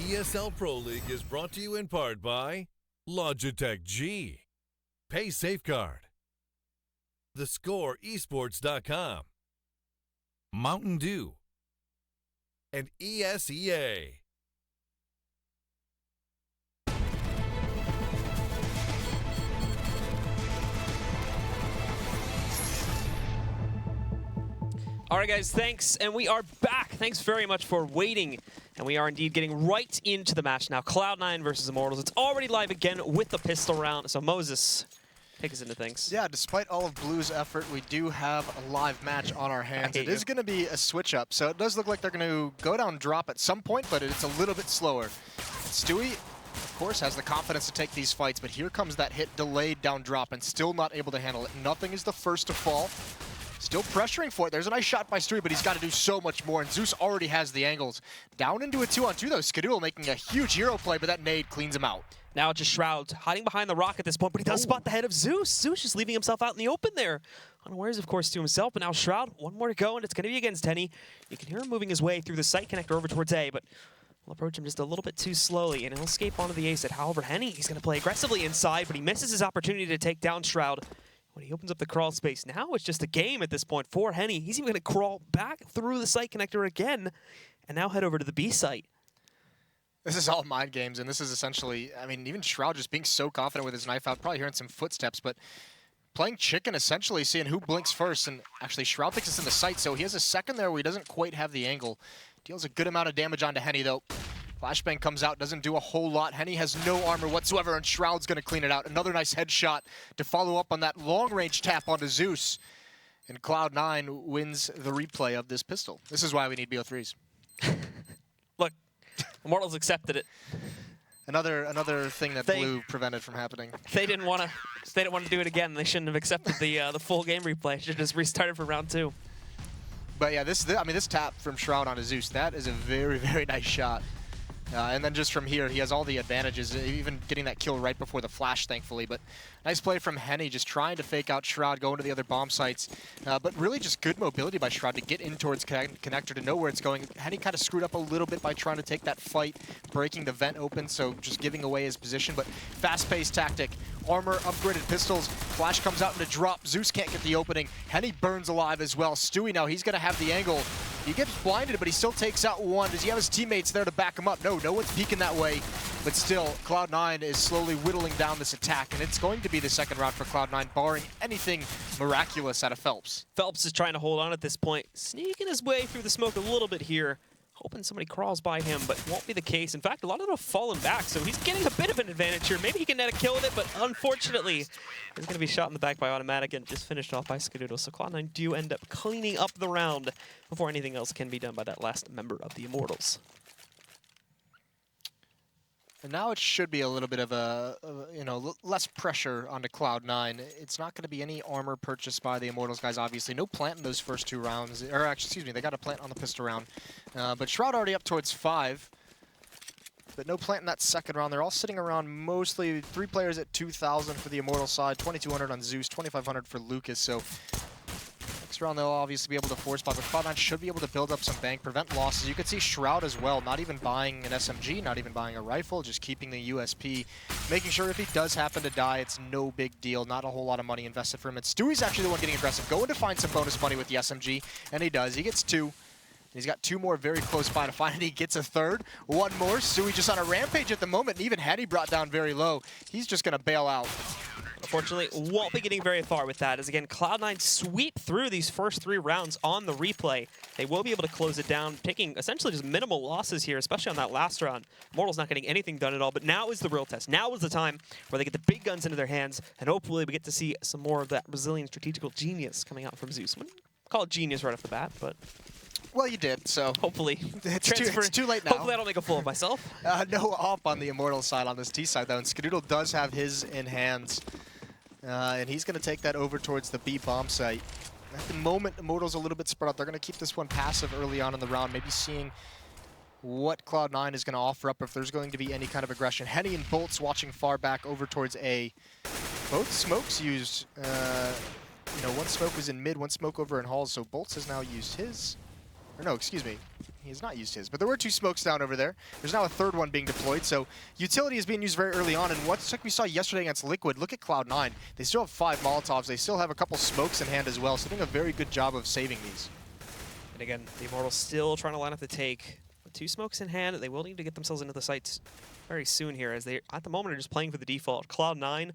ESL Pro League is brought to you in part by Logitech G, Pay Safeguard, TheScoreEsports.com, Mountain Dew, and ESEA. All right, guys, thanks, and we are back. Thanks very much for waiting, and we are indeed getting right into the match now. Cloud9 versus Immortals. It's already live again with the pistol round, so Moses, take us into things. Yeah, despite all of Blue's effort, we do have a live match on our hands. It is going to be a switch-up, so it does look like they're going to go down drop at some point, but it's a little bit slower. Stewie, of course, has the confidence to take these fights, but here comes that hit delayed down drop and still not able to handle it. Nothing is the first to fall. Still pressuring for it. There's a nice shot by Stewie, but he's got to do so much more, and Zeus already has the angles. Down into a 2-on-2, though. Cbble making a huge hero play, but that nade cleans him out. Now it's just Shroud hiding behind the rock at this point, but he does spot the head of Zeus. Zeus just leaving himself out in the open there. Unawares, of course, to himself, but now Shroud, one more to go, and it's going to be against Henny. You can hear him moving his way through the site connector over towards A, but we'll approach him just a little bit too slowly, and he'll escape onto the A-side. However, Henny, he's going to play aggressively inside, but he misses his opportunity to take down Shroud. When he opens up the crawl space, now it's just a game at this point for Henny. He's even going to crawl back through the site connector again, and now head over to the B site. This is all mind games, and this is essentially, I mean, even Shroud just being so confident with his knife out, probably hearing some footsteps, but playing chicken, essentially, seeing who blinks first, and actually Shroud thinks it's in the site, so he has a second there where he doesn't quite have the angle. Deals a good amount of damage onto Henny, though. Flashbang comes out, doesn't do a whole lot. Henny has no armor whatsoever, and Shroud's going to clean it out. Another nice headshot to follow up on that long-range tap onto Zeus. And Cloud9 wins the replay of this pistol. This is why we need BO3s. Look, Immortals accepted it. Another thing that Blue prevented from happening. They didn't want to do it again. They shouldn't have accepted the full game replay. Should have just restarted for round 2. But yeah, this tap from Shroud onto Zeus, that is a very, very nice shot. And then just from here, he has all the advantages, even getting that kill right before the flash, thankfully. But nice play from Henny, just trying to fake out Shroud, going to the other bomb sites. But really just good mobility by Shroud to get in towards connector, to know where it's going. Henny kind of screwed up a little bit by trying to take that fight, breaking the vent open, so just giving away his position. But fast-paced tactic, armor, upgraded pistols. Flash comes out into drop. Zeus can't get the opening. Henny burns alive as well. Stewie now, he's going to have the angle. He gets blinded, but he still takes out one. Does he have his teammates there to back him up? No one's peeking that way. But still, Cloud9 is slowly whittling down this attack, and it's going to be the second round for Cloud9, barring anything miraculous out of Phelps. Phelps is trying to hold on at this point, sneaking his way through the smoke a little bit here, hoping somebody crawls by him, but won't be the case. In fact, a lot of them have fallen back, so he's getting a bit of an advantage here. Maybe he can net a kill with it, but unfortunately, he's going to be shot in the back by Automatic and just finished off by Cbble. So Cloud9 do end up cleaning up the round before anything else can be done by that last member of the Immortals. And now it should be a little bit of less pressure onto Cloud9. It's not going to be any armor purchased by the Immortals guys, obviously. No plant in those first 2 rounds. Or actually, excuse me, they got a plant on the pistol round. But Shroud already up towards 5. But no plant in that second round. They're all sitting around mostly 3 players at 2,000 for the Immortal side, 2,200 on Zeus, 2,500 for Lucas. So next round they'll obviously be able to force spot, but Cloud9 should be able to build up some bank, prevent losses. You can see Shroud as well, not even buying an SMG, not even buying a rifle, just keeping the USP, making sure if he does happen to die, it's no big deal, not a whole lot of money invested for him. And Stewie's actually the one getting aggressive, going to find some bonus money with the SMG, and he does. He gets 2. He's got 2 more very close by to find, and he gets a 3rd. 1 more. Stewie just on a rampage at the moment, and even Henny brought down very low. He's just going to bail out. Unfortunately, won't be getting very far with that, as again, Cloud9 sweep through these first 3 rounds on the replay. They will be able to close it down, taking essentially just minimal losses here, especially on that last round. Immortals not getting anything done at all, but now is the real test. Now is the time where they get the big guns into their hands, and hopefully we get to see some more of that Brazilian strategical genius coming out from Zeus. Wouldn't call it genius right off the bat, but well, you did, so hopefully it's too late now. Hopefully I don't make a fool of myself. No op on the Immortal side on this T side, though, and Cbble does have his in hands. And he's going to take that over towards the B bomb site. At the moment, Immortals a little bit spread out. They're going to keep this one passive early on in the round, maybe seeing what Cloud9 is going to offer up if there's going to be any kind of aggression. Henny and Bolts watching far back over towards A. Both smokes used, one smoke was in mid, one smoke over in halls, so Bolts has now used his. Or no, excuse me. He has not used his, but there were 2 smokes down over there. There's now a 3rd one being deployed, so utility is being used very early on, and what's like we saw yesterday against Liquid, look at Cloud9. They still have 5 Molotovs. They still have a couple smokes in hand as well, so doing a very good job of saving these. And again, the Immortals still trying to line up the take. With 2 smokes in hand, they will need to get themselves into the sites very soon here, as they, at the moment, are just playing for the default. Cloud9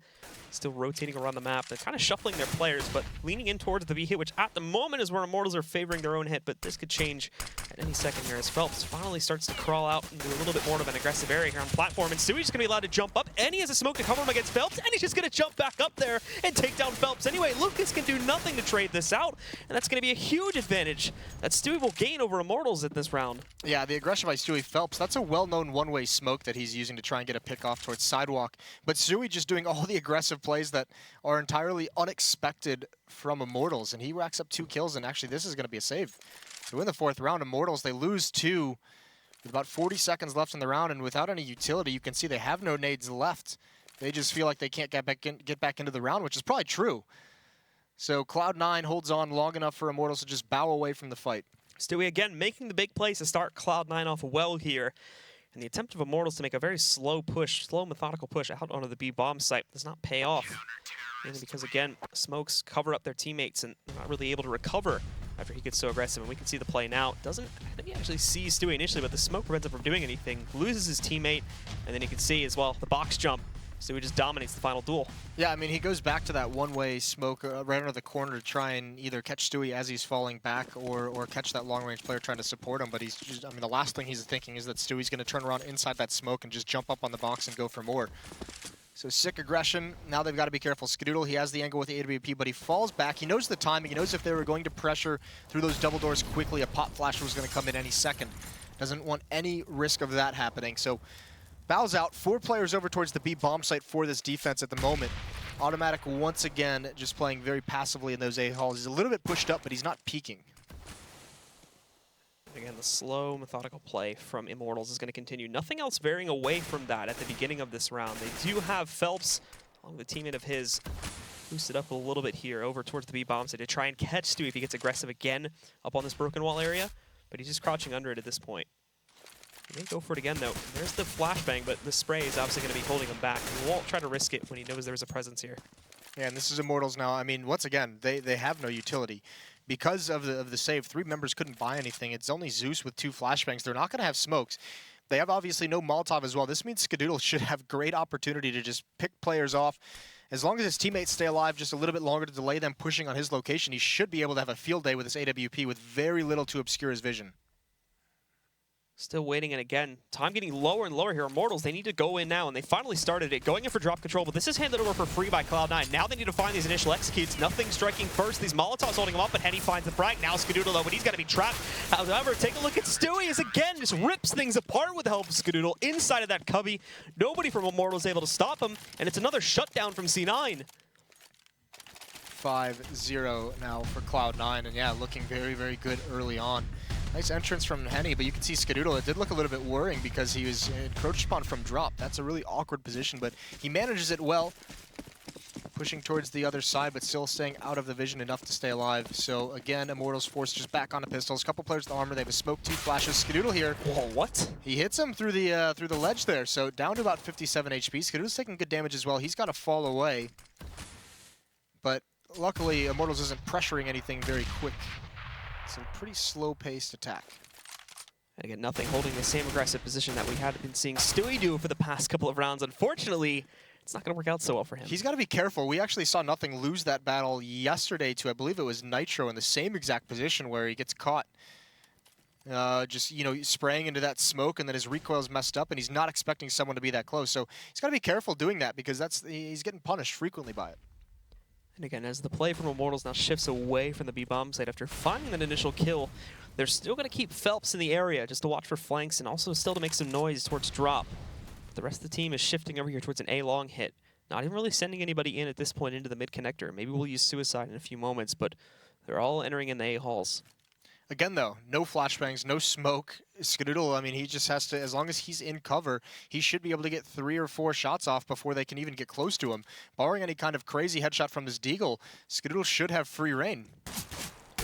still rotating around the map. They're kind of shuffling their players, but leaning in towards the B hit, which at the moment is where Immortals are favoring their own hit, but this could change at any second here as Phelps finally starts to crawl out into a little bit more of an aggressive area here on platform, and Stewie's going to be allowed to jump up, and he has a smoke to cover him against Phelps, and he's just going to jump back up there and take down Phelps. Anyway, Lucas can do nothing to trade this out, and that's going to be a huge advantage that Stewie will gain over Immortals in this round. Yeah, the aggression by Stewie Phelps, that's a well-known one-way smoke that he's using to try and get a pick off towards Sidewalk. But Stewie just doing all the aggressive plays that are entirely unexpected from Immortals, and he racks up 2 kills, and actually this is going to be a save. To win the 4th round, Immortals, they lose 2 with about 40 seconds left in the round, and without any utility, you can see they have no nades left. They just feel like they can't get back into the round, which is probably true. So Cloud9 holds on long enough for Immortals to just bow away from the fight. Stewie again making the big plays to start Cloud9 off well here. And the attempt of Immortals to make a very slow methodical push out onto the B bomb site does not pay off. Mainly because, again, smokes cover up their teammates and they're not really able to recover after he gets so aggressive. And we can see the play now. I think he actually sees Stewie initially, but the smoke prevents him from doing anything. Loses his teammate, and then you can see as well the box jump. Stewie just dominates the final duel. Yeah, I mean, he goes back to that one-way smoke right under the corner to try and either catch Stewie as he's falling back or catch that long-range player trying to support him. But he's just, I mean, the last thing he's thinking is that Stewie's going to turn around inside that smoke and just jump up on the box and go for more. So sick aggression. Now they've got to be careful. Skedoodle, he has the angle with the AWP, but he falls back. He knows the timing. He knows if they were going to pressure through those double doors quickly, a pop flash was going to come in any second. Doesn't want any risk of that happening. So bows out, 4 players over towards the B bomb site for this defense at the moment. Automatic once again just playing very passively in those A halls. He's a little bit pushed up, but he's not peeking. Again, the slow, methodical play from Immortals is going to continue. Nothing else varying away from that at the beginning of this round. They do have Phelps, along with a teammate of his, boosted up a little bit here over towards the B bomb site to try and catch Stewie if he gets aggressive again up on this broken wall area, but he's just crouching under it at this point. He may go for it again, though. There's the flashbang, but the spray is obviously going to be holding him back. He won't try to risk it when he knows there's a presence here. Yeah, and this is Immortals now. I mean, once again, they have no utility. Because of the save, 3 members couldn't buy anything. It's only Zeus with 2 flashbangs. They're not going to have smokes. They have obviously no Molotov as well. This means Skedoodle should have great opportunity to just pick players off. As long as his teammates stay alive just a little bit longer to delay them pushing on his location, he should be able to have a field day with his AWP with very little to obscure his vision. Still waiting, and again, time getting lower and lower here. Immortals, they need to go in now, and they finally started it, going in for drop control, but this is handed over for free by Cloud9. Now they need to find these initial executes. Nothing striking first. These Molotovs holding him up, but Henny finds the frag. Now Skedoodle, though, but he's got to be trapped. However, take a look at Stewie as, again, just rips things apart with the help of Skedoodle inside of that cubby. Nobody from Immortals able to stop him, and it's another shutdown from C9. 5-0 now for Cloud9, and yeah, looking very, very good early on. Nice entrance from Henny, but you can see Skedoodle. It did look a little bit worrying because he was encroached upon from drop. That's a really awkward position, but he manages it well. Pushing towards the other side, but still staying out of the vision enough to stay alive. So again, Immortals forced just back onto pistols. Couple players with armor. They have a smoke, 2 flashes. Skedoodle here. Whoa, what? He hits him through the ledge there. So down to about 57 HP. Skedoodle's taking good damage as well. He's got to fall away, but luckily Immortals isn't pressuring anything very quick. It's a pretty slow-paced attack. And again, nothing holding the same aggressive position that we had been seeing Stewie do for the past couple of rounds. Unfortunately, it's not going to work out so well for him. He's got to be careful. We actually saw Nothing lose that battle yesterday to, I believe it was Nitro, in the same exact position where he gets caught just, you know, spraying into that smoke, and then his recoil's messed up, and he's not expecting someone to be that close. So he's got to be careful doing that because he's getting punished frequently by it. And again, as the play from Immortals now shifts away from the B-bomb site after finding that initial kill, they're still going to keep Phelps in the area just to watch for flanks and also still to make some noise towards drop. But the rest of the team is shifting over here towards an A-long hit. Not even really sending anybody in at this point into the mid-connector. Maybe we'll use Suicide in a few moments, but they're all entering in the A-halls. Again, though, no flashbangs, no smoke. Skedoodle, I mean, he just has to, as long as he's in cover, he should be able to get 3 or 4 shots off before they can even get close to him. Barring any kind of crazy headshot from this Deagle, Skedoodle should have free reign.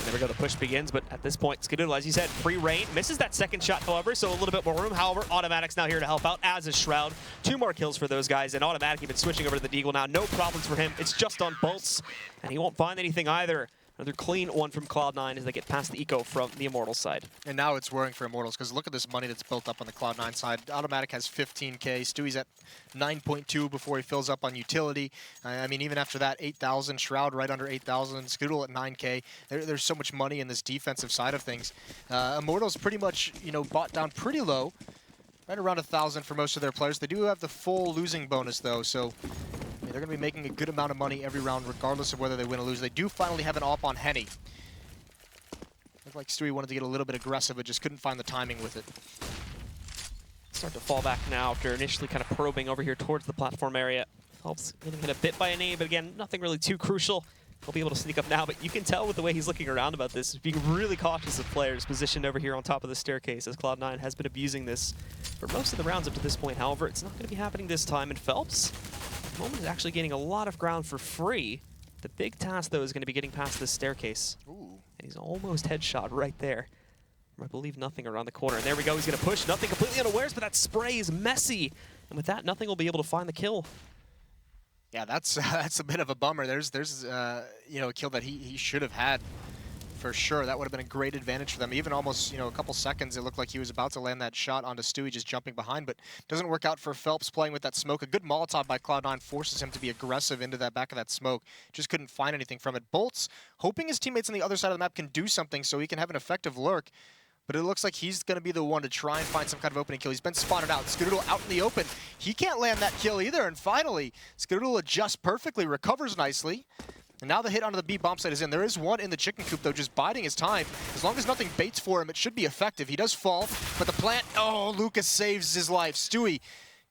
There we go, the push begins, but at this point, Cbble, as you said, free reign. Misses that second shot, however, so a little bit more room. However, Automatic's now here to help out, as is Shroud. 2 more kills for those guys, and Automatic even switching over to the Deagle now. No problems for him. It's just on bolts, and he won't find anything either. Another clean one from Cloud9 as they get past the eco from the Immortals side. And now it's worrying for Immortals, because look at this money that's built up on the Cloud9 side. Automatic has 15K. Stewie's at 9.2 before he fills up on utility. I mean, even after that, 8,000. Shroud right under 8,000. Cbble at 9K. There's so much money in this defensive side of things. Immortals pretty much, you know, bought down pretty low. Right around 1,000 for most of their players. They do have the full losing bonus, though, so they're going to be making a good amount of money every round, regardless of whether they win or lose. They do finally have an AWP on Henny. Looked like Stewie wanted to get a little bit aggressive, but just couldn't find the timing with it. Start to fall back now after initially kind of probing over here towards the platform area. Helps getting hit a bit by an A, but again, nothing really too crucial. He'll be able to sneak up now, but you can tell with the way he's looking around about this, being really cautious of players positioned over here on top of the staircase, as Cloud9 has been abusing this for most of the rounds up to this point. However, it's not going to be happening this time, and Phelps, at the moment, is actually gaining a lot of ground for free. The big task, though, is going to be getting past this staircase. Ooh. And he's almost headshot right there. I believe nothing around the corner. And there we go, he's going to push. Nothing completely unawares, but that spray is messy. And with that, nothing will be able to find the kill. Yeah, that's a bit of a bummer. There's you know, a kill that he should have had for sure. That would have been a great advantage for them. Even almost, you know, a couple seconds, it looked like he was about to land that shot onto Stewie, just jumping behind, but doesn't work out for Phelps playing with that smoke. A good Molotov by Cloud9 forces him to be aggressive into that back of that smoke. Just couldn't find anything from it. Bolts, hoping his teammates on the other side of the map can do something so he can have an effective lurk. But it looks like he's going to be the one to try and find some kind of opening kill. He's been spotted out. Cbble out in the open. He can't land that kill either. And finally, Cbble adjusts perfectly, recovers nicely. And now the hit onto the B bomb site is in. There is one in the chicken coop, though, just biding his time. As long as nothing baits for him, it should be effective. He does fall, but the plant, oh, Lucas saves his life. Stewie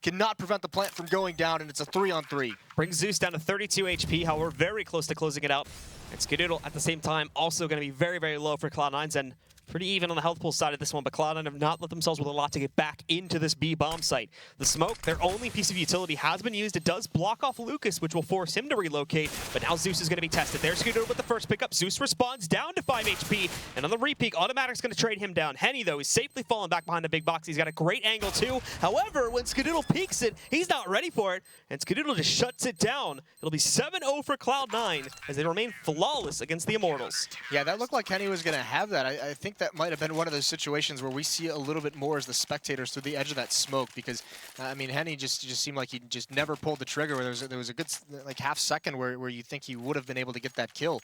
cannot prevent the plant from going down, and it's a 3-on-3. Brings Zeus down to 32 HP, however, very close to closing it out. And Cbble, at the same time, also going to be very, very low for Cloud9's end. Pretty even on the health pool side of this one, but Cloud9 have not let themselves with a lot to get back into this B bomb site. The smoke, their only piece of utility, has been used. It does block off Lucas, which will force him to relocate, but now Zeus is going to be tested. There's Cbble with the first pickup. Zeus responds down to 5 HP, and on the repeat, Automatic's going to trade him down. Henny, though, is safely falling back behind the big box. He's got a great angle, too. However, when Cbble peeks it, he's not ready for it, and Cbble just shuts it down. It'll be 7-0 for Cloud9 as they remain flawless against the Immortals. Yeah, that looked like Henny was going to have that. I think that might have been one of those situations where we see a little bit more as the spectators through the edge of that smoke, because I mean, Henny just seemed like he just never pulled the trigger. Where there was a good like half second where you think he would have been able to get that kill.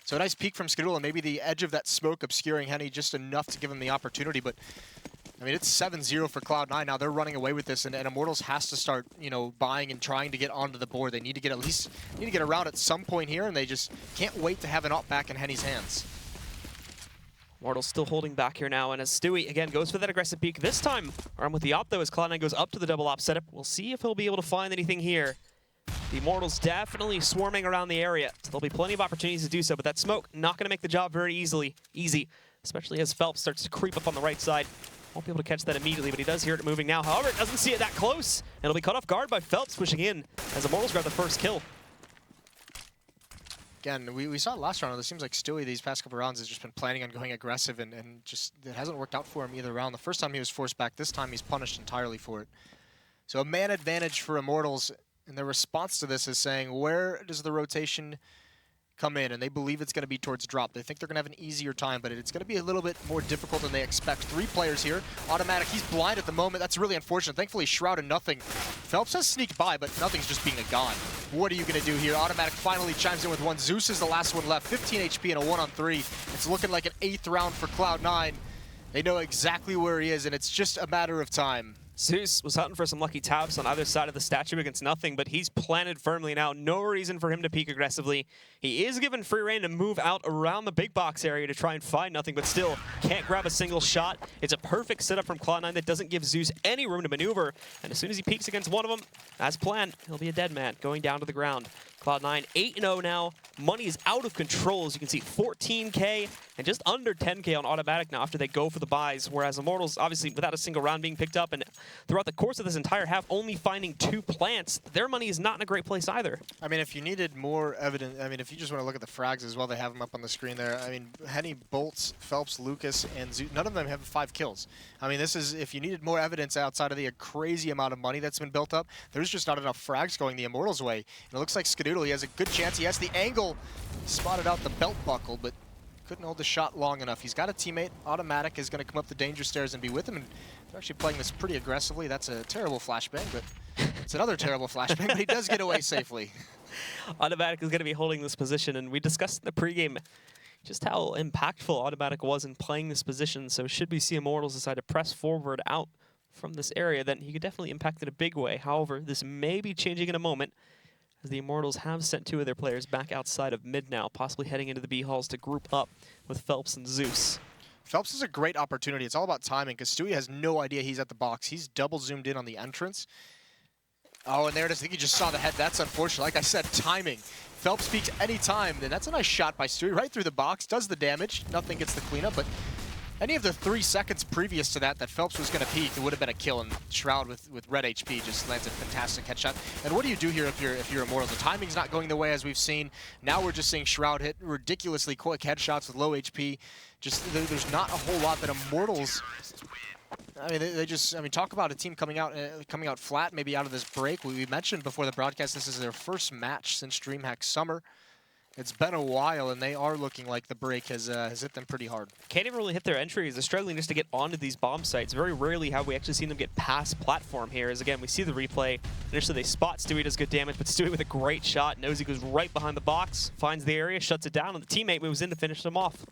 So a nice peek from Cbble, and maybe the edge of that smoke obscuring Henny just enough to give him the opportunity. But I mean, it's 7-0 for Cloud9 now. They're running away with this, and Immortals has to start, you know, buying and trying to get onto the board. They need to get around at some point here, and they just can't wait to have an AWP back in Henny's hands. Immortals still holding back here now, and as Stewie, again, goes for that aggressive peek. This time, armed with the AWP, though, as Cloud9 goes up to the double AWP setup. We'll see if he'll be able to find anything here. The Immortals definitely swarming around the area, so there'll be plenty of opportunities to do so, but that smoke not going to make the job very easy, especially as Phelps starts to creep up on the right side. Won't be able to catch that immediately, but he does hear it moving now. However, it doesn't see it that close, and it'll be caught off guard by Phelps pushing in as Immortals grab the first kill. Again, we saw it last round. It seems like Stewie these past couple rounds has just been planning on going aggressive, and just it hasn't worked out for him either round. The first time he was forced back, this time he's punished entirely for it. So a man advantage for Immortals, and their response to this is saying, where does the rotation come in? And they believe it's going to be towards drop. They think they're going to have an easier time, but it's going to be a little bit more difficult than they expect. 3 players here. Automatic, he's blind at the moment. That's really unfortunate. Thankfully, Shroud and Nothing. Phelps has sneaked by, but Nothing's just being a god. What are you going to do here? Automatic finally chimes in with one. Zeus is the last one left. 15 HP and a 1-on-3. It's looking like an 8th round for Cloud9. They know exactly where he is, and it's just a matter of time. Zeus was hunting for some lucky taps on either side of the statue against Nothing, but he's planted firmly now. No reason for him to peek aggressively. He is given free reign to move out around the big box area to try and find Nothing, but still can't grab a single shot. It's a perfect setup from Cloud9 that doesn't give Zeus any room to maneuver, and as soon as he peeks against one of them, as planned, he'll be a dead man going down to the ground. Cloud9 8-0 now. Money is out of control, as you can see, 14K and just under 10K on Automatic now after they go for the buys, whereas Immortals, obviously, without a single round being picked up and throughout the course of this entire half, only finding 2 plants. Their money is not in a great place either. I mean, if you needed more evidence, I mean, if you just want to look at the frags as well, they have them up on the screen there. I mean, Henny, Bolts, Phelps, Lucas, and none of them have 5 kills. I mean, this is, if you needed more evidence outside of the crazy amount of money that's been built up, there's just not enough frags going the Immortals' way. And it looks like Cbble, he has a good chance. He has the angle, spotted out the belt buckle, but couldn't hold the shot long enough. He's got a teammate. Automatic is going to come up the danger stairs and be with him, and they're actually playing this pretty aggressively. That's a terrible flashbang, but it's another terrible flashbang, but he does get away safely. Automatic is going to be holding this position, and we discussed in the pregame just how impactful Automatic was in playing this position, so should we see Immortals decide to press forward out from this area, then he could definitely impact it a big way. However, this may be changing in a moment, as the Immortals have sent 2 of their players back outside of mid now, possibly heading into the B halls to group up with Phelps and Zeus. Phelps is a great opportunity. It's all about timing, because Stewie has no idea he's at the box. He's double zoomed in on the entrance. Oh, and there it is. I think he just saw the head. That's unfortunate. Like I said, timing. Phelps peeks any time. Then that's a nice shot by Stewie right through the box. Does the damage. Nothing gets the cleanup, but any of the 3 seconds previous to that Phelps was going to peek, it would have been a kill, and Shroud with red HP just lands a fantastic headshot. And what do you do here if you're Immortals? The timing's not going the way as we've seen. Now we're just seeing Shroud hit ridiculously quick headshots with low HP. Just there's not a whole lot that Immortals. I mean, they just, I mean, talk about a team coming out flat, maybe out of this break. We mentioned before the broadcast, this is their first match since DreamHack Summer. It's been a while, and they are looking like the break has hit them pretty hard. Can't even really hit their entries. They're struggling just to get onto these bomb sites. Very rarely have we actually seen them get past platform here. As again, we see the replay. Initially, they spot Stewie, does good damage, but Stewie with a great shot. Knows he goes right behind the box, finds the area, shuts it down, and the teammate moves in to finish them off.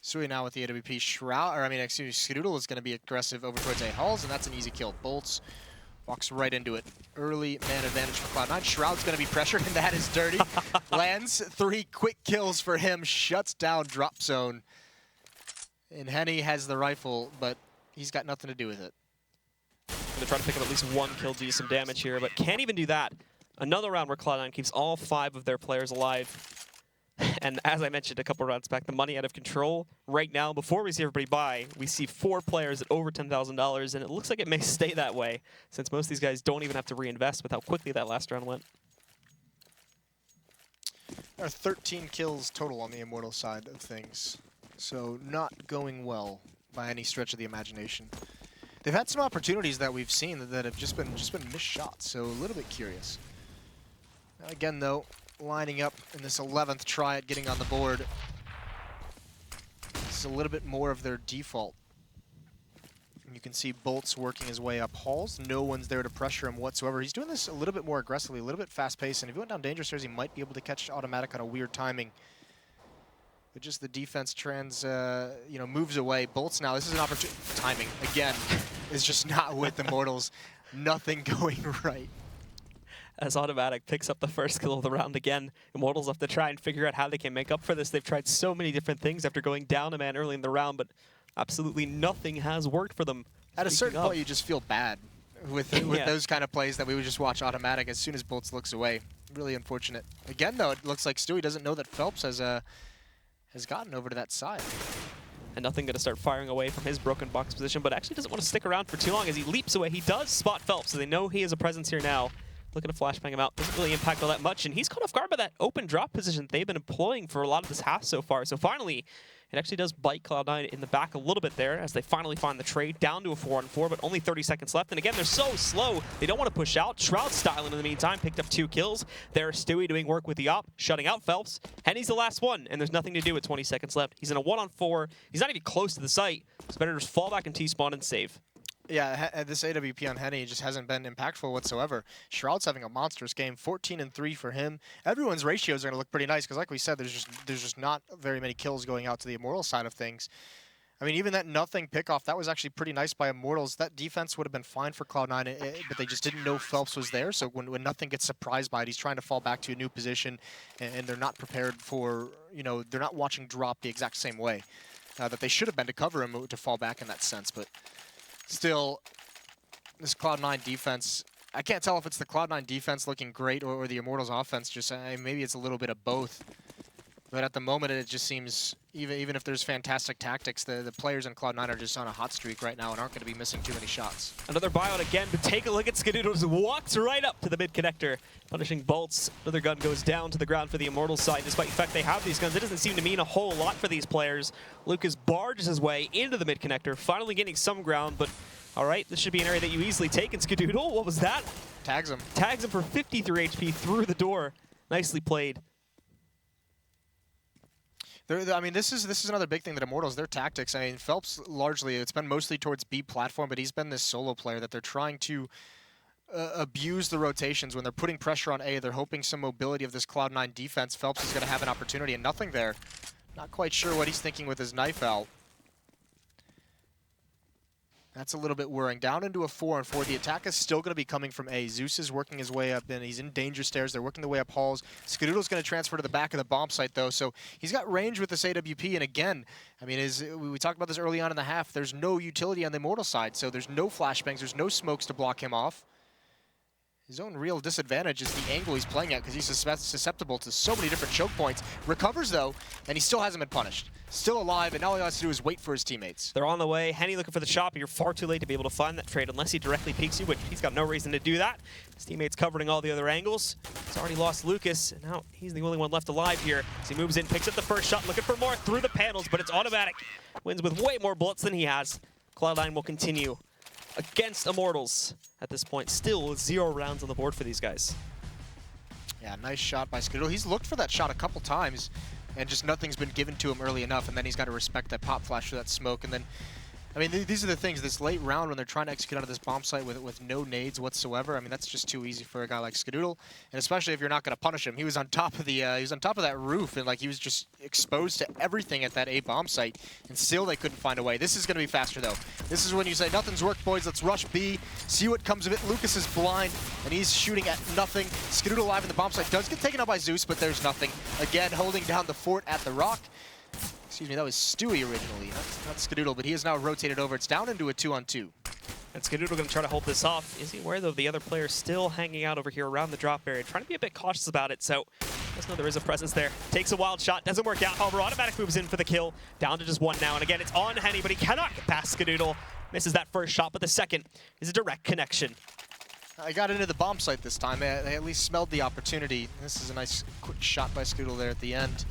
Stewie now with the AWP. Shroud, or I mean, excuse me, Cbble is going to be aggressive over towards A halls, and that's an easy kill. Bolts walks right into it. Early man advantage for Cloud9. Shroud's going to be pressured, and that is dirty. Lands 3 quick kills for him. Shuts down drop zone. And Henny has the rifle, but he's got nothing to do with it. Going to try to pick up at least 1 kill, do some damage here, but can't even do that. Another round where Cloud9 keeps all 5 of their players alive. And as I mentioned a couple rounds back, the money out of control. Right now, before we see everybody buy, we see 4 players at over $10,000, and it looks like it may stay that way, since most of these guys don't even have to reinvest with how quickly that last round went. There are 13 kills total on the Immortal side of things, so not going well by any stretch of the imagination. They've had some opportunities that we've seen that have just been missed shots, so a little bit curious. Now again, though, lining up in this 11th try at getting on the board. This is a little bit more of their default. You can see Bolts working his way up halls. No one's there to pressure him whatsoever. He's doing this a little bit more aggressively, a little bit fast-paced, and if he went down danger stairs, he might be able to catch Automatic on a weird timing. But just the defense moves away. Bolts now, this is an opportunity. Timing, again, is just not with Immortals. Nothing going right. As Automatic picks up the first kill of the round again, Immortals have to try and figure out how they can make up for this. They've tried so many different things after going down a man early in the round, but absolutely nothing has worked for them. At a certain point, you just feel bad with those kind of plays that we would just watch Automatic as soon as Bolts looks away. Really unfortunate. Again, though, it looks like Stewie doesn't know that Phelps has gotten over to that side. And nothing going to start firing away from his broken box position, but actually doesn't want to stick around for too long as he leaps away. He does spot Phelps, so they know he has a presence here now. Looking to flashbang him out. Doesn't really impact all that much, and he's caught off guard by that open drop position that they've been employing for a lot of this half so far. So finally, it actually does bite Cloud9 in the back a little bit there as they finally find the trade down to a 4-on-4, but only 30 seconds left. And again, they're so slow, they don't want to push out. Shroud styling in the meantime, picked up 2 kills. There's Stewie doing work with the op, shutting out Phelps. Henny's the last one, and there's nothing to do with 20 seconds left. He's in a 1-on-4. He's not even close to the site. It's better to just fall back and T-spawn and save. Yeah, this AWP on Henny just hasn't been impactful whatsoever. Shroud's having a monstrous game, 14-3 for him. Everyone's ratios are going to look pretty nice because, like we said, there's just not very many kills going out to the Immortal side of things. I mean, even that nothing pickoff, that was actually pretty nice by Immortals. That defense would have been fine for Cloud9, but they just didn't know Phelps was there. So when nothing gets surprised by it, he's trying to fall back to a new position, and they're not prepared for, they're not watching drop the exact same way that they should have been to cover him to fall back in that sense. But still, this Cloud9 defense, I can't tell if it's the Cloud9 defense looking great or the Immortals offense. Just maybe it's a little bit of both. But at the moment, it just seems, even if there's fantastic tactics, the players in Cloud9 are just on a hot streak right now and aren't going to be missing too many shots. Another buyout again, but take a look at Skadoodle. Just walks right up to the mid connector, punishing bolts. Another gun goes down to the ground for the Immortals side. Despite the fact they have these guns, it doesn't seem to mean a whole lot for these players. Lucas barges his way into the mid connector, finally getting some ground, but all right, this should be an area that you easily take. And Skadoodle, what was that? Tags him. Tags him for 53 HP through the door. Nicely played. I mean, this is another big thing that Immortals, their tactics. I mean, Phelps largely, it's been mostly towards B platform, but he's been this solo player that they're trying to abuse the rotations when they're putting pressure on A. They're hoping some mobility of this Cloud9 defense. Phelps is going to have an opportunity and nothing there. Not quite sure what he's thinking with his knife out. That's a little bit worrying. Down into a 4-on-4. The attack is still going to be coming from A. Zeus is working his way up, and he's in danger stairs. They're working their way up halls. Skadoodle's going to transfer to the back of the bomb site, though, so he's got range with this AWP. And again, I mean, we talked about this early on in the half. There's no utility on the Immortal side, so there's no flashbangs. There's no smokes to block him off. His own real disadvantage is the angle he's playing at because he's susceptible to so many different choke points. Recovers, though, and he still hasn't been punished. Still alive, and all he has to do is wait for his teammates. They're on the way. Henny looking for the shot, but you're far too late to be able to find that trade unless he directly peeks you, which he's got no reason to do that. His teammate's covering all the other angles. He's already lost Lucas, and now he's the only one left alive here. As he moves in, picks up the first shot, looking for more through the panels, but it's automatic. Wins with way more bullets than he has. Cloud9 will continue against Immortals at this point. Still 0 rounds on the board for these guys. Yeah, nice shot by Skadoodle. He's looked for that shot a couple times, and just nothing's been given to him early enough, and then he's got to respect that pop flash for that smoke. And then, I mean, these are the things, this late round when they're trying to execute out of this bomb site with no nades whatsoever. I mean, that's just too easy for a guy like Skadoodle, and especially if you're not going to punish him. He was on top of the, he was on top of that roof, and like he was just exposed to everything at that A bomb site, and still they couldn't find a way. This is going to be faster though. This is when you say, nothing's worked, boys. Let's rush B, see what comes of it. Lucas is blind, and he's shooting at nothing. Skadoodle alive in the bomb site does get taken out by Zeus, but there's nothing. Again, holding down the fort at the rock. Excuse me, that was Stewie originally, not Skadoodle, but he is now rotated over. It's down into a 2-on-2. And Skadoodle going to try to hold this off. Is he aware, though, of the other players still hanging out over here around the drop area? Trying to be a bit cautious about it, so let's know there is a presence there. Takes a wild shot, doesn't work out. However, automatic moves in for the kill. Down to just 1 now, and again, it's on Henny, but he cannot get past Skadoodle. Misses that first shot, but the second is a direct connection. I got into the bomb site this time. They at least smelled the opportunity. This is a nice quick shot by Skadoodle there at the end.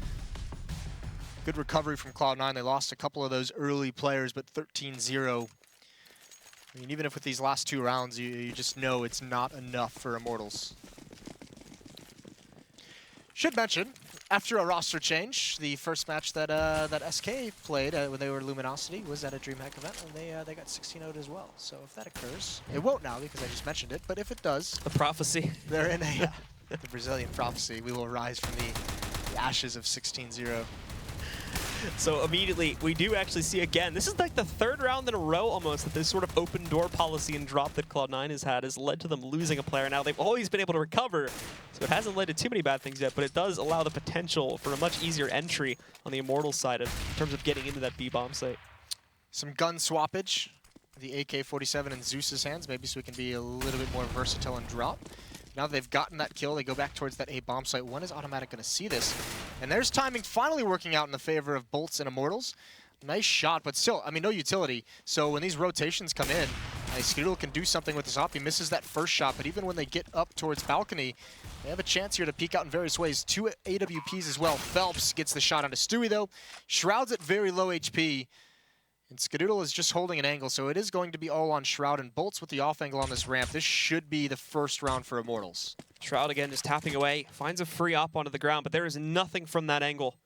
Good recovery from Cloud9. They lost a couple of those early players, but 13-0. I mean, even if with these last 2 rounds, you just know it's not enough for Immortals. Should mention, after a roster change, the first match that that SK played when they were Luminosity was at a DreamHack event, and they got 16-0'd as well. So if that occurs, it won't now because I just mentioned it, but if it does, The prophecy. they're in a the Brazilian prophecy. We will rise from the ashes of 16-0. So immediately, we do actually see again, this is like the 3rd round in a row almost that this sort of open door policy and drop that Cloud9 has led to them losing a player. Now they've always been able to recover, so it hasn't led to too many bad things yet, but it does allow the potential for a much easier entry on the Immortals side in terms of getting into that B bomb site. Some gun swappage. The AK-47 in Zeus's hands, maybe so we can be a little bit more versatile and drop. Now that they've gotten that kill, they go back towards that A bomb site. When is Automatic going to see this? And there's timing finally working out in the favor of Bolts and Immortals. Nice shot, but still, I mean, no utility. So when these rotations come in, Skadoodle can do something with this op. He misses that first shot, but even when they get up towards balcony, they have a chance here to peek out in various ways. 2 AWPs as well. Phelps gets the shot onto Stewie, though. Shroud's at very low HP. And Skadoodle is just holding an angle, so it is going to be all on Shroud and Bolts with the off angle on this ramp. This should be the first round for Immortals. Shroud again just tapping away, finds a free op onto the ground, but there is nothing from that angle.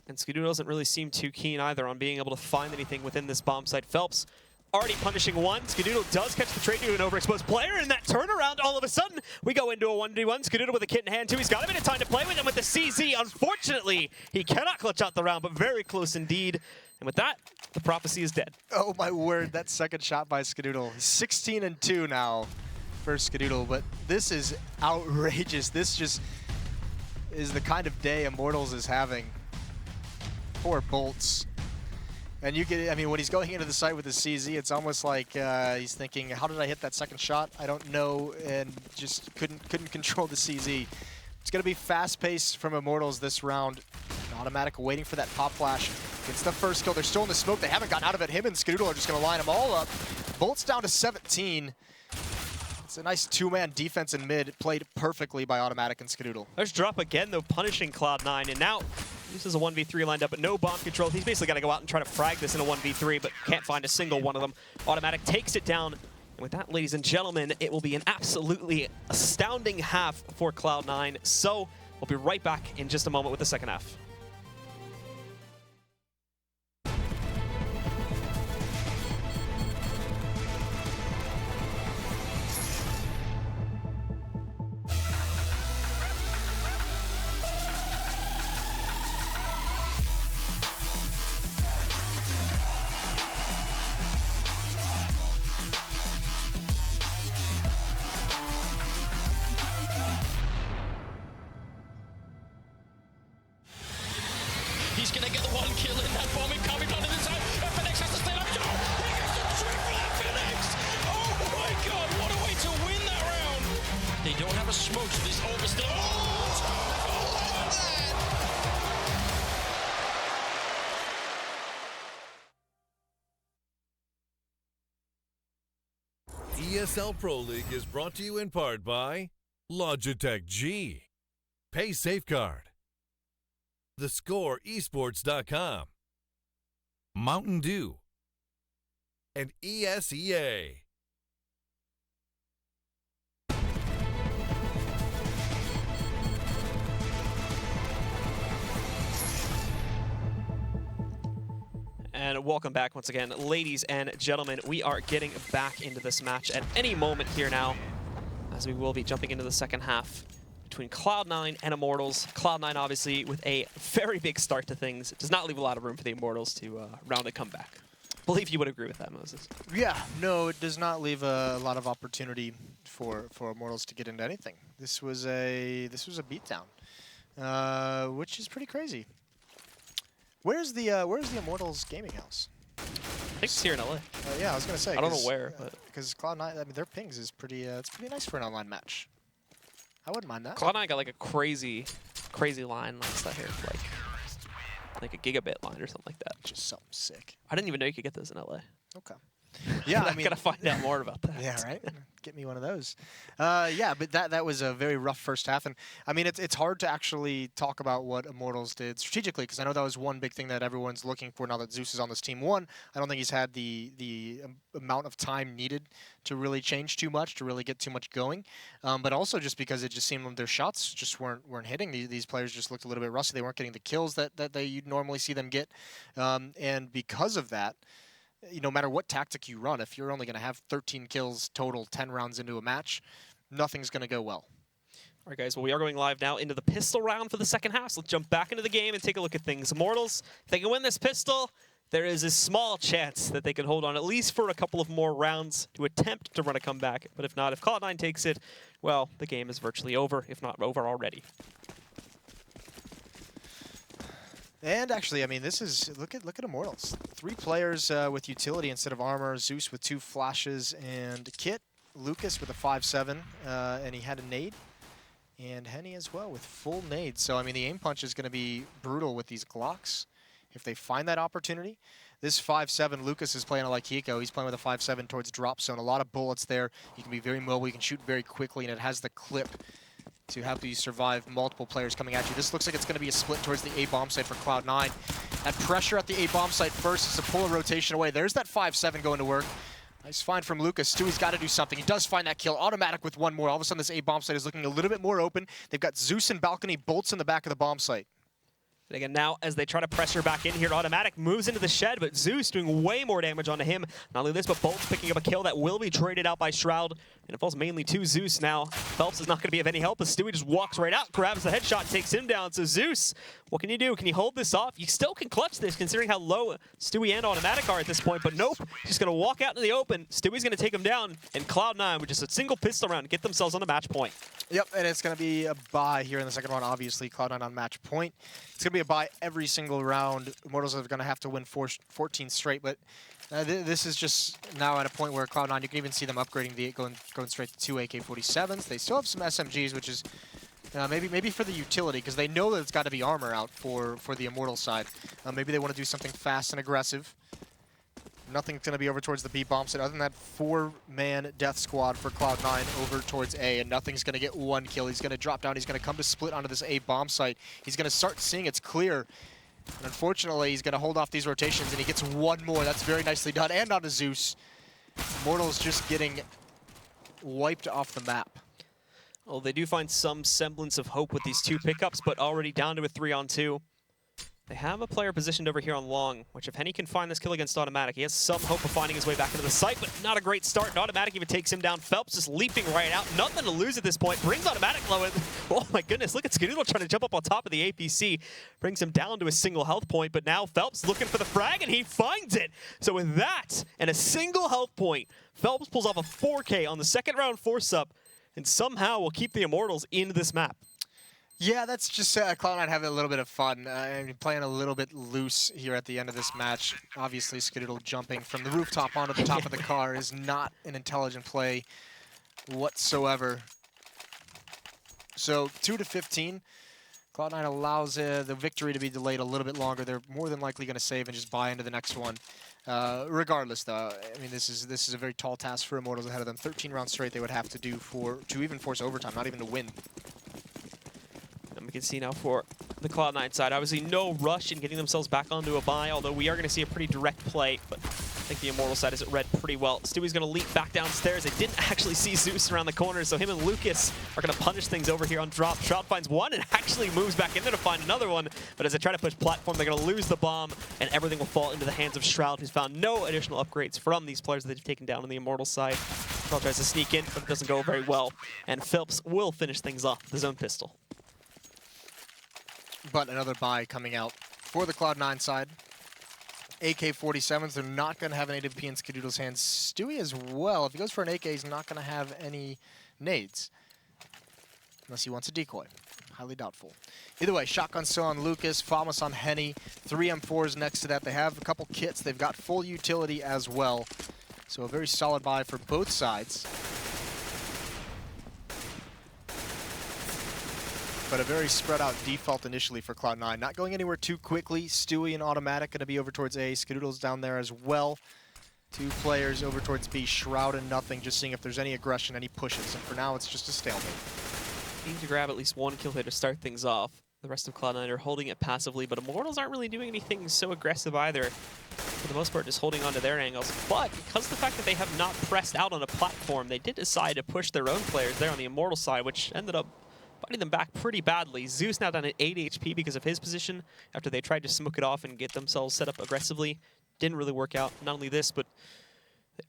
And Skadoodle doesn't really seem too keen either on being able to find anything within this bomb site. Phelps already punishing 1. Skadoodle does catch the trade to an overexposed player, and that turnaround, all of a sudden, we go into a 1v1. Skadoodle with a kit in hand, too. He's got a bit of time to play with him with the CZ. Unfortunately, he cannot clutch out the round, but very close indeed. And with that, the prophecy is dead. Oh my word, that second shot by Skadoodle. 16-2 now for Skadoodle, but this is outrageous. This just is the kind of day Immortals is having. Poor Bolts. And you get, I mean, when he's going into the site with the CZ, it's almost like he's thinking, how did I hit that second shot? I don't know, and just couldn't control the CZ. It's going to be fast-paced from Immortals this round. Automatic waiting for that pop flash. Gets the first kill. They're still in the smoke. They haven't gotten out of it. Him and Cbble are just going to line them all up. Bolt's down to 17. It's a nice two-man defense in mid, played perfectly by Automatic and Cbble. There's drop again, though, punishing Cloud9. And now, this is a 1v3 lined up, but no bomb control. He's basically got to go out and try to frag this in a 1v3, but can't find a single one of them. Automatic takes it down. And with that, ladies and gentlemen, it will be an absolutely astounding half for Cloud9. So we'll be right back in just a moment with the second half. He's gonna get the one kill in that bomb coming onto the side. And Phoenix has to stay up. He gets the trick for that Phoenix! Oh my god, what a way to win that round! They don't have a smoke, so this orb is still. ESL Pro League is brought to you in part by Logitech G, Pay Safeguard, TheScoreEsports.com, Mountain Dew, and ESEA. And welcome back once again, ladies and gentlemen. We are getting back into this match at any moment here now, as we will be jumping into the second half between Cloud9 and Immortals. Cloud9 obviously with a very big start to things. It does not leave a lot of room for the Immortals to round a comeback. I believe you would agree with that, Moses. Yeah, no, it does not leave a lot of opportunity for Immortals to get into anything. This was a beatdown, which is pretty crazy. Where's the Immortals gaming house? I think it's here in LA. Yeah, I was gonna say. I don't know where, but because Cloud9, I mean, their pings is pretty. It's pretty nice for an online match. I wouldn't mind that. Cloud9 got like a crazy line last I heard, like a gigabit line or something like that. Just something sick. I didn't even know you could get those in LA. Okay. Yeah, I I mean, gotta find out more about that. yeah, right. Get me one of those. Yeah, but that was a very rough first half, and I mean it's hard to actually talk about what Immortals did strategically, because I know that was one big thing that everyone's looking for now that Zeus is on this team. One, I don't think he's had the amount of time needed to really change too much, to really get too much going, but also just because it just seemed like their shots just weren't hitting. These players just looked a little bit rusty. They weren't getting the kills that you'd normally see them get, and because of that, no matter what tactic you run, if you're only going to have 13 kills total 10 rounds into a match, nothing's going to go well. All right, guys, well, we are going live now into the pistol round for the second half. So let's jump back into the game and take a look at things. Immortals, if they can win this pistol, there is a small chance that they can hold on at least for a couple of more rounds to attempt to run a comeback. But if not, if Cloud9 takes it, well, the game is virtually over, if not over already. And actually, I mean, this is look at Immortals. 3 players with utility instead of armor. Zeus with 2 flashes and Kit. Lucas with a 5/7, and he had a nade. And Henny as well with full nades. So I mean, the aim punch is going to be brutal with these Glocks if they find that opportunity. This 5/7, Lucas is playing it like Hiko. He's playing with a 5/7 towards drop zone. A lot of bullets there. You can be very mobile. You can shoot very quickly, and it has the clip to help you survive multiple players coming at you. This looks like it's going to be a split towards the A-bomb site for Cloud9. That pressure at the A-bomb site first is to pull a rotation away. There's that 5/7 going to work. Nice find from Lucas. Stewie's got to do something. He does find that kill. Automatic with 1 more. All of a sudden, this A-bomb site is looking a little bit more open. They've got Zeus and Balcony bolts in the back of the bomb site. And again, now as they try to pressure back in here, Automatic moves into the shed, but Zeus doing way more damage onto him. Not only this, but Bolt's picking up a kill that will be traded out by Shroud. And it falls mainly to Zeus now. Phelps is not going to be of any help as Stewie just walks right out, grabs the headshot, takes him down. So Zeus, what can you do? Can you hold this off? You still can clutch this considering how low Stewie and Automatic are at this point, but nope. Just going to walk out into the open. Stewie's going to take him down, and Cloud9 with just a single pistol round get themselves on the match point. Yep, and it's going to be a bye here in the second round, obviously. Cloud9 on match point. It's going to be a bye every single round. Immortals are going to have to win 14 straight, but this is just now at a point where Cloud9, you can even see them upgrading going straight to 2 AK-47s. They still have some SMGs, which is Maybe for the utility, because they know that it's got to be armor out for the Immortal side. Maybe they want to do something fast and aggressive. Nothing's going to be over towards the B bomb site other than that 4-man death squad for Cloud9 over towards A, and nothing's going to get one kill. He's going to drop down. He's going to come to split onto this A bomb site. He's going to start seeing it's clear. And unfortunately, he's going to hold off these rotations, and he gets one more. That's very nicely done. And onto Zeus. Immortals just getting wiped off the map. Well, they do find some semblance of hope with these 2 pickups, but already down to a 3-on-2. They have a player positioned over here on long, which if Henny can find this kill against Automatic, he has some hope of finding his way back into the site, but not a great start. And Automatic even takes him down. Phelps just leaping right out. Nothing to lose at this point. Brings Automatic low. And, oh my goodness, look at Cbble trying to jump up on top of the APC. Brings him down to a single health point, but now Phelps looking for the frag, and he finds it. So with that and a single health point, Phelps pulls off a 4K on the second round force-up, and somehow will keep the Immortals into this map. Yeah, that's just Cloud9 having a little bit of fun and playing a little bit loose here at the end of this match. Obviously, Cbble jumping from the rooftop onto the top of the car is not an intelligent play whatsoever. So 2-15, Cloud9 allows the victory to be delayed a little bit longer. They're more than likely going to save and just buy into the next one. Regardless, though, I mean, this is a very tall task for Immortals ahead of them. 13 rounds straight they would have to do to even force overtime, not even to win. And we can see now for the Cloud9 side, obviously no rush in getting themselves back onto a bye, although we are going to see a pretty direct play, but I think the Immortal side is read pretty well. Stewie's going to leap back downstairs. They didn't actually see Zeus around the corner, so him and Lucas are going to punish things over here on drop. Shroud finds one and actually moves back in there to find another one, but as they try to push platform, they're going to lose the bomb, and everything will fall into the hands of Shroud, who's found no additional upgrades from these players that they've taken down on the Immortal side. Shroud tries to sneak in, but it doesn't go very well, and Phelps will finish things off with his own pistol. But another buy coming out for the Cloud9 side. AK-47s, they're not going to have an AWP in Cbbble's hands. Stewie as well. If he goes for an AK, he's not going to have any nades. Unless he wants a decoy. Highly doubtful. Either way, shotgun still on Lucas, Famas on Henny, 3 M4s next to that. They have a couple kits. They've got full utility as well. So a very solid buy for both sides. But a very spread out default initially for Cloud9. Not going anywhere too quickly. Stewie and Automatic going to be over towards A. Cbbble's down there as well. 2 players over towards B. Shroud and nothing. Just seeing if there's any aggression, any pushes. And for now, it's just a stalemate. Need to grab at least 1 kill here to start things off. The rest of Cloud9 are holding it passively, but Immortals aren't really doing anything so aggressive either. For the most part, just holding on to their angles. But because of the fact that they have not pressed out on a platform, they did decide to push their own players there on the Immortal side, which ended up fighting them back pretty badly. Zeus now down at 8 HP because of his position after they tried to smoke it off and get themselves set up aggressively. Didn't really work out. Not only this, but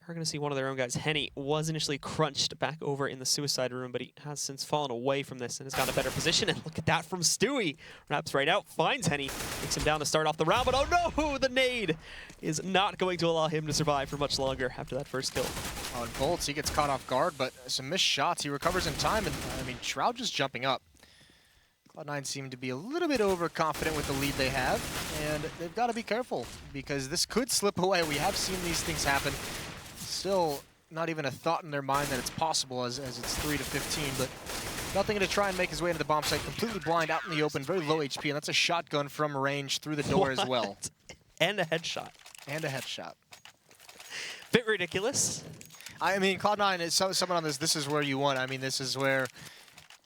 they're going to see one of their own guys. Henny was initially crunched back over in the suicide room, but he has since fallen away from this and has got a better position. And look at that from Stewie. Wraps right out, finds Henny, takes him down to start off the round, but oh no, the nade is not going to allow him to survive for much longer after that first kill. On Bolts, he gets caught off guard, but some missed shots. He recovers in time, and I mean, Shroud just jumping up. Cloud9 seem to be a little bit overconfident with the lead they have, and they've got to be careful because this could slip away. We have seen these things happen. Still not even a thought in their mind that it's possible as it's 3-15, but nothing to try and make his way into the bomb site. Completely blind out in the open, very low HP, and that's a shotgun from range through the door as well. And a headshot. And a headshot. Bit ridiculous. I mean, Cloud9 is someone on this. This is where you want. I mean, this is where,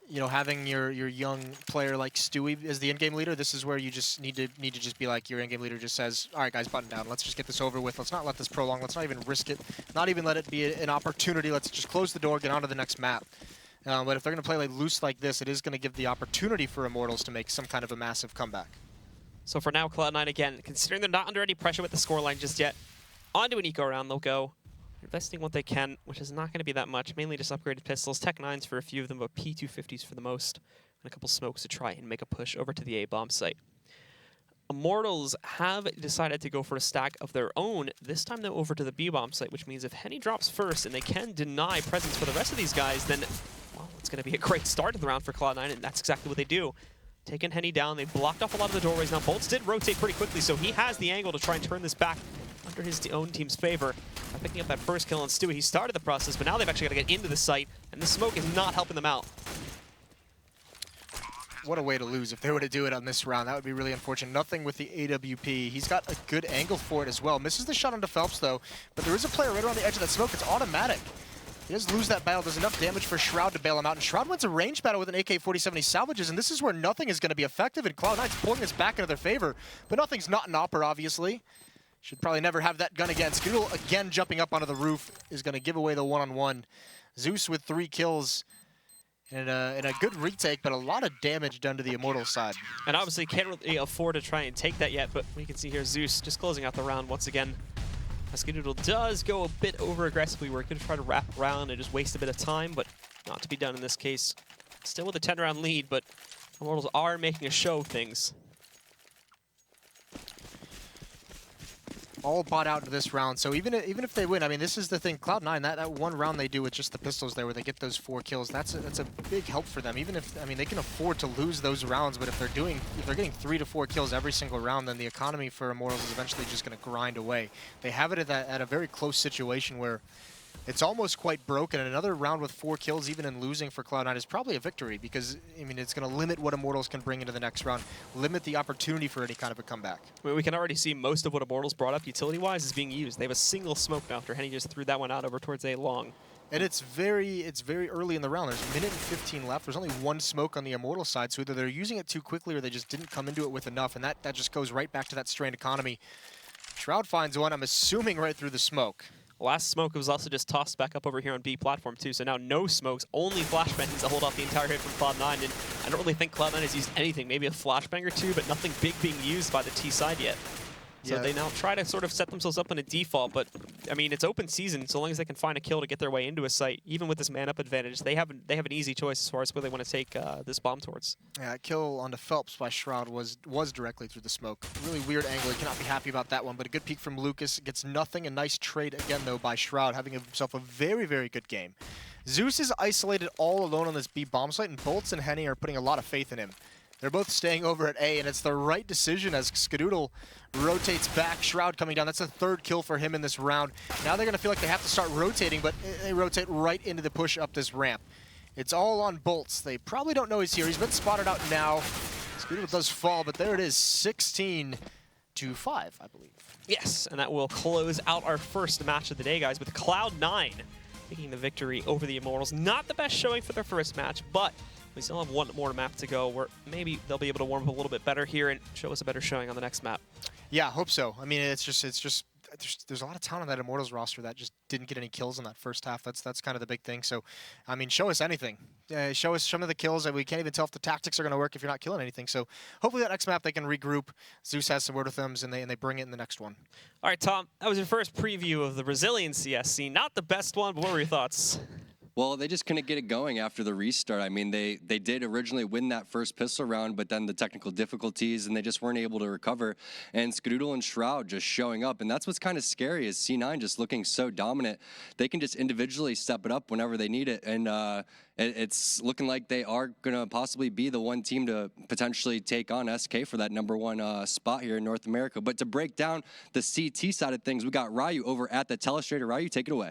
you know, having your young player like Stewie as the in-game leader. This is where you just need to just be like your in-game leader just says, all right, guys, button down. Let's just get this over with. Let's not let this prolong. Let's not even risk it. Not even let it be an opportunity. Let's just close the door, get on to the next map. But if they're going to play like loose like this, it is going to give the opportunity for Immortals to make some kind of a massive comeback. So for now, Cloud9 again, considering they're not under any pressure with the scoreline just yet, onto an eco round they'll go. Investing what they can, which is not going to be that much. Mainly just upgraded pistols, Tech 9s for a few of them, but P250s for the most, and a couple smokes to try and make a push over to the A-bomb site. Immortals have decided to go for a stack of their own, this time though over to the B-bomb site, which means if Henny drops first and they can deny presence for the rest of these guys, then, well, it's going to be a great start to the round for Cloud9, and that's exactly what they do. Taking Henny down, they blocked off a lot of the doorways. Now Bolts did rotate pretty quickly, so he has the angle to try and turn this back under his own team's favor. By picking up that first kill on Stewie, he started the process, but now they've actually got to get into the site, and the smoke is not helping them out. what a way to lose if they were to do it on this round. That would be really unfortunate. Nothing with the AWP. He's got a good angle for it as well. Misses the shot onto Phelps, though, but there is a player right around the edge of that smoke. It's automatic. He does lose that battle. Does enough damage for Shroud to bail him out. And Shroud wins a range battle with an AK-47. He salvages, and this is where nothing is going to be effective. And Cloud9's pulling this back into their favor. But nothing's not an opera, obviously. Should probably never have that gun again. Cbble again jumping up onto the roof is going to give away the one-on-one. Zeus with 3 kills. And a good retake, but a lot of damage done to the Immortals side. And obviously can't really afford to try and take that yet, but we can see here Zeus just closing out the round once again. Cbble does go a bit over-aggressively. We're going to try to wrap around and just waste a bit of time, but not to be done in this case. Still with a 10-round lead, but Immortals are making a show of things. All bought out into this round, so even if they win, I mean, this is the thing. Cloud9, that one round they do with just the pistols there, where they get those 4 kills, that's a big help for them. Even if, I mean, they can afford to lose those rounds, but if they're getting 3 to 4 kills every single round, then the economy for Immortals is eventually just going to grind away. They have it at a very close situation where it's almost quite broken, and another round with 4 kills, even in losing for Cloud9, is probably a victory, because, I mean, it's going to limit what Immortals can bring into the next round, limit the opportunity for any kind of a comeback. Well, we can already see most of what Immortals brought up utility-wise is being used. They have a single smoke now after Henny just threw that one out over towards A long. And it's very early in the round. There's a minute and 15 left. There's only 1 smoke on the Immortal side, so either they're using it too quickly or they just didn't come into it with enough, and that just goes right back to that strained economy. Shroud finds one, I'm assuming right through the smoke. Last smoke was also just tossed back up over here on B platform too, so now no smokes, only flashbangs to hold off the entire hit from Cloud9, and I don't really think Cloud9 has used anything, maybe a flashbang or 2, but nothing big being used by the T side yet. So they now try to sort of set themselves up in a default, but I mean, it's open season, so long as they can find a kill to get their way into a site, even with this man-up advantage, they have an easy choice as far as where they want to take this bomb towards. Yeah, kill onto Phelps by Shroud was directly through the smoke. Really weird angle, he cannot be happy about that one, but a good peek from Lucas. Gets nothing, a nice trade again, though, by Shroud, having himself a very, very good game. Zeus is isolated all alone on this B bomb site, and Bolts and Henny are putting a lot of faith in him. They're both staying over at A, and it's the right decision as Cbble rotates back. Shroud coming down. That's the 3rd kill for him in this round. Now they're going to feel like they have to start rotating, but they rotate right into the push up this ramp. It's all on Bolts. They probably don't know he's here. He's been spotted out now. Cbble does fall, but there it is, 16-5, I believe. Yes, and that will close out our first match of the day, guys, with Cloud9 taking the victory over the Immortals. Not the best showing for their first match, but we still have 1 more map to go where maybe they'll be able to warm up a little bit better here and show us a better showing on the next map. Yeah, I hope so. I mean, it's just there's a lot of talent on that Immortals roster that just didn't get any kills in that first half. That's kind of the big thing. So, I mean, show us anything. Show us some of the kills. We can't even tell if the tactics are going to work if you're not killing anything. So, hopefully that next map they can regroup. Zeus has some word with them, and they bring it in the next one. All right, Tom, that was your first preview of the Brazilian CS scene. Not the best one, but what were your thoughts? Well, they just couldn't get it going after the restart. I mean, they did originally win that first pistol round, but then the technical difficulties, and they just weren't able to recover. And Cbble and Shroud just showing up, and that's what's kind of scary is C9 just looking so dominant. They can just individually step it up whenever they need it, and it's looking like they are going to possibly be the one team to potentially take on SK for that #1 spot here in North America. But to break down the CT side of things, we got Ryu over at the Telestrator. Ryu, take it away.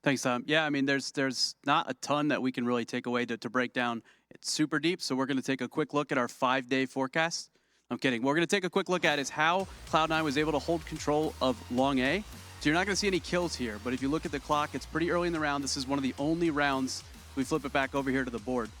Thanks, Tom. Yeah, I mean, there's not a ton that we can really take away to break down. It's super deep, so we're going to take a quick look at our 5-day forecast. I'm kidding. What we're going to take a quick look at is how Cloud9 was able to hold control of Long A. So you're not going to see any kills here, but if you look at the clock, it's pretty early in the round. This is one of the only rounds, we flip it back over here to the board.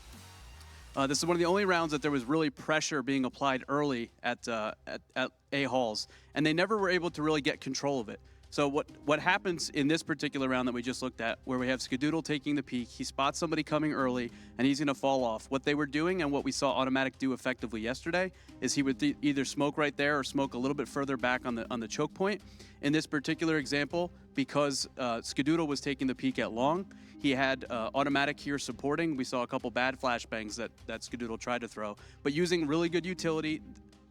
This is one of the only rounds that there was really pressure being applied early at A halls, and they never were able to really get control of it. So what happens in this particular round that we just looked at, where we have Cbble taking the peak, he spots somebody coming early, and he's going to fall off. What they were doing and what we saw Automatic do effectively yesterday is he would either smoke right there or smoke a little bit further back on the choke point. In this particular example, because Cbble was taking the peak at long, he had Automatic here supporting. We saw a couple bad flashbangs that Cbble tried to throw, but using really good utility.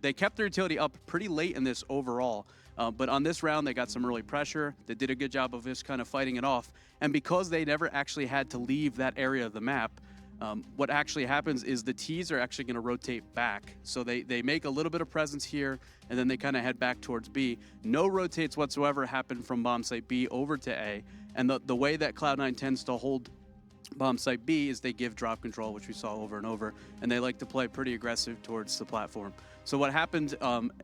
They kept their utility up pretty late in this overall. But on this round, they got some early pressure. They did a good job of just kind of fighting it off. And because they never actually had to leave that area of the map, what actually happens is the Ts are actually going to rotate back. So they make a little bit of presence here, and then they kind of head back towards B. No rotates whatsoever happen from bomb site B over to A. And the way that Cloud9 tends to hold bomb site B is they give drop control, which we saw over and over, and they like to play pretty aggressive towards the platform. So what happened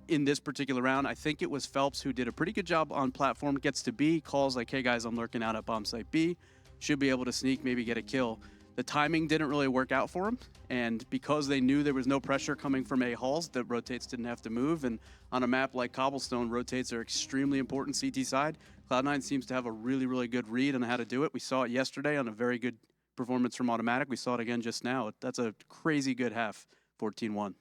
in this particular round, I think it was Phelps who did a pretty good job on platform, gets to B, calls like, hey guys, I'm lurking out at bomb site B, should be able to sneak, maybe get a kill. The timing didn't really work out for him, and because they knew there was no pressure coming from A halls, the rotates didn't have to move, and on a map like Cobblestone, rotates are extremely important CT side. Cloud9 seems to have a really, really good read on how to do it. We saw it yesterday on a very good performance from Automatic. We saw it again just now. That's a crazy good half, 14-1.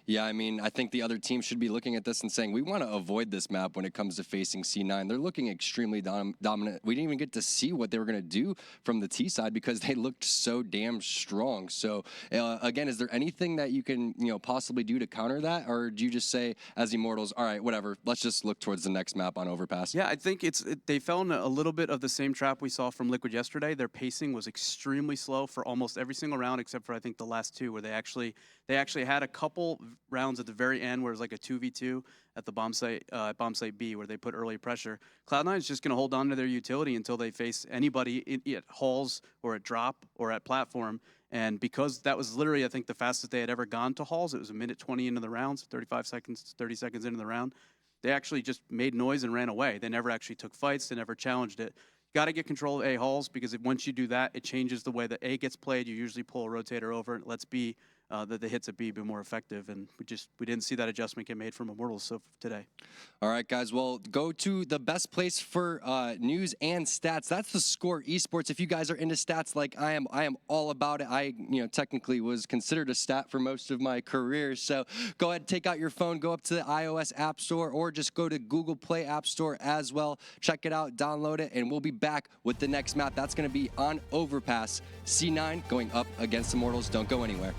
Yeah, I mean, I think the other team should be looking at this and saying, we want to avoid this map when it comes to facing C9. They're looking extremely dominant. We didn't even get to see what they were going to do from the T side because they looked so damn strong. So, again, is there anything that you can, possibly do to counter that? Or do you just say, as Immortals, all right, whatever, let's just look towards the next map on Overpass? Yeah, I think they fell in a little bit of the same trap we saw from Liquid yesterday. Their pacing was extremely slow for almost every single round except for, I think, the last two where they actually had a couple rounds at the very end where it was like a 2v2 at the bomb site B where they put early pressure. Cloud9 is just going to hold on to their utility until they face anybody at halls or at drop or at platform. And because that was literally, I think, the fastest they had ever gone to halls, it was a minute 20 into the rounds, 35 seconds, 30 seconds into the round. They actually just made noise and ran away. They never actually took fights. They never challenged it. Got to get control of A halls because once you do that, it changes the way that A gets played. You usually pull a rotator over and it lets B that the hits at B be more effective, and we didn't see that adjustment get made from Immortals today. All right, guys. Well, go to the best place for news and stats. That's the Score Esports. If you guys are into stats like I am all about it. I, technically was considered a stat for most of my career. So go ahead, take out your phone, go up to the iOS App Store, or just go to Google Play App Store as well. Check it out, download it, and we'll be back with the next map. That's going to be on Overpass. C9 going up against Immortals. Don't go anywhere.